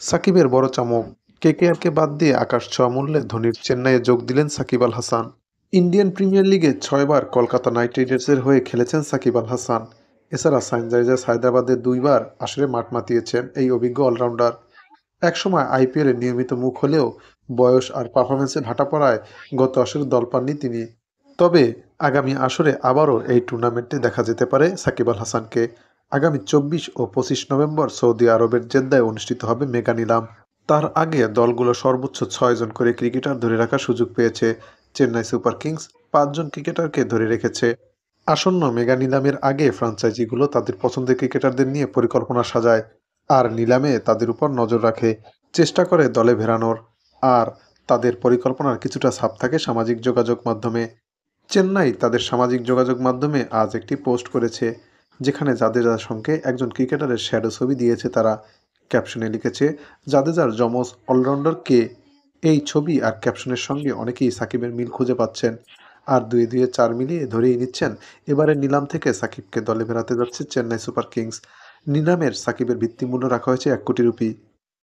সাকিবের বড় চমক, কেকেআরকে বাদ দিয়ে আকাশ ছোঁয়া মূল্যে ধোনির চেন্নাইয়ে যোগ দিলেন সাকিব আল হাসান। ইন্ডিয়ান প্রিমিয়ার লিগে ৬ বার কলকাতা নাইট রাইডার্সের হয়ে খেলেছেন সাকিব আল হাসান। এছাড়া সানরাইজার্স হায়দ্রাবাদে ২ বার আসরে মাঠ মাতিয়েছেন এই অভিজ্ঞ অলরাউন্ডার। একসময় আইপিএলের নিয়মিত মুখ হলেও বয়স আর পারফরম্যান্সে ভাটা পড়ায় গত আসরে দল পাননি তিনি। তবে আগামী আসরে আবারও এই টুর্নামেন্টে দেখা যেতে পারে সাকিব আল হাসানকে। আগামী ২৪ ও ২৫ নভেম্বর সৌদি আরবের জেদ্দায় অনুষ্ঠিত হবে মেগা নিলাম। তার আগে দলগুলো সর্বোচ্চ ৬ জন করে ক্রিকেটার ধরে রাখার সুযোগ পেয়েছে। চেন্নাই সুপার কিংস ৫ জন ক্রিকেটারকে ধরে রেখেছে। আসন্ন মেগা নিলামের আগে ফ্র্যাঞ্চাইজিগুলো তাদের পছন্দের ক্রিকেটারদের নিয়ে পরিকল্পনা সাজায় আর নিলামে তাদের উপর নজর রাখে, চেষ্টা করে দলে ভেড়ানোর। আর তাদের পরিকল্পনার কিছুটা ছাপ থাকে সামাজিক যোগাযোগ মাধ্যমে। চেন্নাই তাদের সামাজিক যোগাযোগ মাধ্যমে আজ একটি পোস্ট করেছে, যেখানে জাদেজার সঙ্গে একজন ক্রিকেটারের শ্যাডো ছবি দিয়েছে তারা। ক্যাপশনে লিখেছে, জাদেজার যমজ অলরাউন্ডার কে। এই ছবি আর ক্যাপশনের সঙ্গে অনেকেই সাকিবের মিল খুঁজে পাচ্ছেন। আর দুয়ে দুয়ে চার মিলিয়ে ধরেই নিচ্ছেন এবারের নিলাম থেকে সাকিবকে দলে ফেরাতে যাচ্ছে চেন্নাই সুপার কিংস। নিলামের সাকিবের ভিত্তিমূল্য রাখা হয়েছে ১ কোটি রুপি।